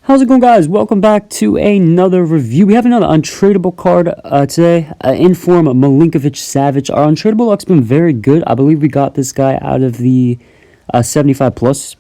How's it going, guys? Welcome back to another review. We have another untradeable card today, in-form Milinković Savić. Our untradeable luck's been very good. I believe we got this guy out of the 75 plus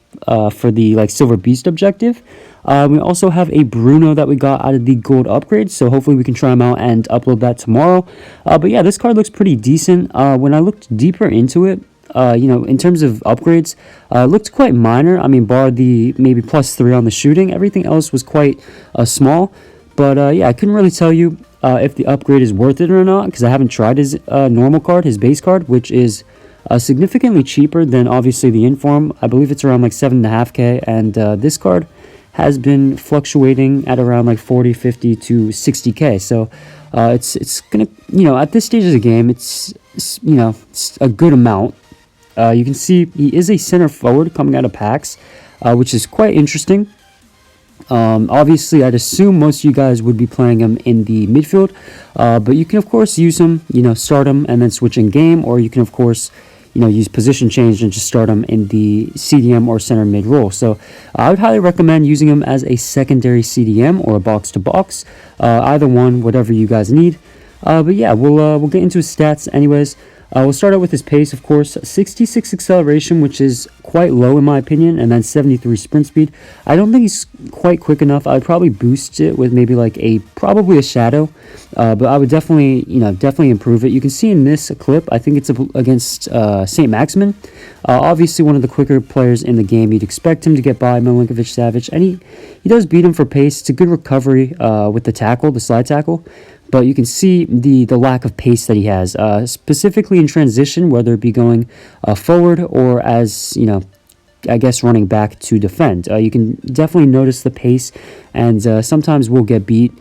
for the Silver Beast objective. We also have a Bruno that we got out of the gold upgrade, so hopefully we can try him out and upload that tomorrow. But yeah, this card looks pretty decent. When I looked deeper into it, in terms of upgrades, looked quite minor. I mean, bar the maybe +3 on the shooting, everything else was quite small. But yeah, I couldn't really tell you if the upgrade is worth it or not, because I haven't tried his normal card, his base card, which is significantly cheaper than obviously the inform. I believe it's around 7.5k, and this card has been fluctuating at around 40, 50 to 60k. So it's gonna, at this stage of the game, it's a good amount. You can see he is a center forward coming out of packs, which is quite interesting. Obviously, I'd assume most of you guys would be playing him in the midfield, but you can, of course, use him, start him and then switch in game, or you can, of course, use position change and just start him in the CDM or center mid role. So I would highly recommend using him as a secondary CDM or a box-to-box, either one, whatever you guys need. But yeah, we'll get into his stats anyways. We'll start out with his pace, of course. 66 acceleration, which is quite low in my opinion, and then 73 sprint speed. I don't think he's quite quick enough. I'd probably boost it with maybe probably a shadow, but I would definitely improve it. You can see in this clip, I think it's against St. Maximin. Obviously one of the quicker players in the game. You'd expect him to get by Milinković Savić, and he does beat him for pace. It's a good recovery with the tackle, the slide tackle. But you can see the lack of pace that he has, specifically in transition, whether it be going forward or as, I guess running back to defend. You can definitely notice the pace, and sometimes we'll get beat.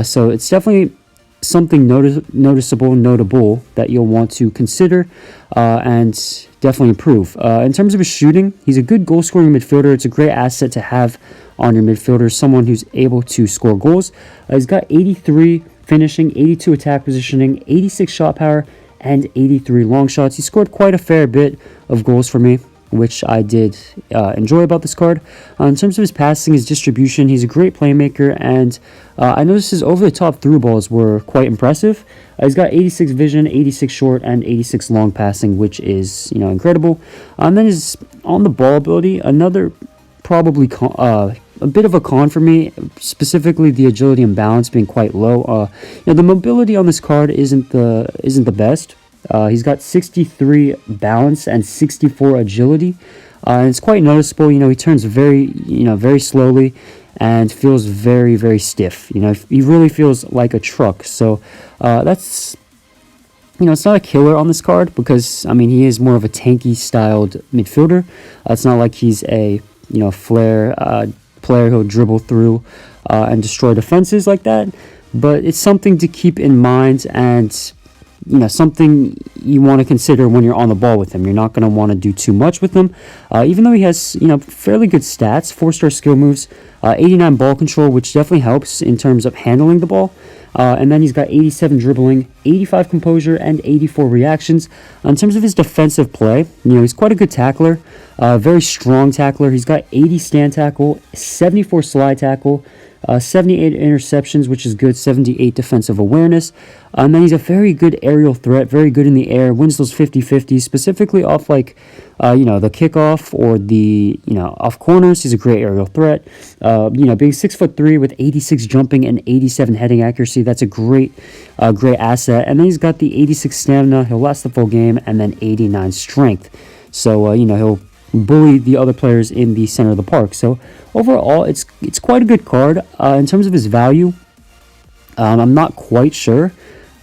So it's definitely something notable that you'll want to consider and definitely improve. In terms of his shooting, he's a good goal-scoring midfielder. It's a great asset to have on your midfielder, someone who's able to score goals. He's got 83 finishing, 82 attack positioning, 86 shot power, and 83 long shots. He scored quite a fair bit of goals for me, which I did enjoy about this card. In terms of his passing, his distribution, he's a great playmaker, and I noticed his over-the-top through balls were quite impressive. He's got 86 vision, 86 short, and 86 long passing, which is, incredible. And then his on-the-ball ability, another probably a bit of a con for me, specifically the agility and balance being quite low. The mobility on this card isn't the best. He's got 63 balance and 64 agility, and it's quite noticeable. He turns very slowly and feels very, very stiff. He really feels like a truck. So that's, it's not a killer on this card because, he is more of a tanky styled midfielder. It's not like he's a flair player who'll dribble through and destroy defenses like that, but it's something to keep in mind, and something you want to consider when you're on the ball with him. You're not going to want to do too much with him, even though he has fairly good stats, 4-star skill moves, 89 ball control, which definitely helps in terms of handling the ball. And then he's got 87 dribbling, 85 composure, and 84 reactions. In terms of his defensive play, he's quite a good tackler, very strong tackler. He's got 80 stand tackle, 74 slide tackle, 78 interceptions, which is good, 78 defensive awareness. And then he's a very good aerial threat, very good in the air, wins those 50-50s, specifically off the kickoff or the, off corners. He's a great aerial threat. Being 6'3" with 86 jumping and 87 heading accuracy, that's a great asset. And then he's got the 86 stamina, he'll last the full game, and then 89 strength. So, he'll bully the other players in the center of the park. So overall, it's quite a good card. In terms of his value, I'm not quite sure.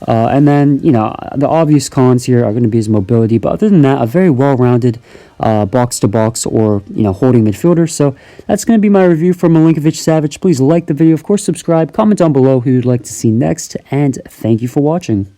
And then, the obvious cons here are going to be his mobility. But other than that, a very well-rounded box-to-box or, holding midfielder. So that's going to be my review for Milinković Savić. Please like the video. Of course, subscribe. Comment down below who you'd like to see next. And thank you for watching.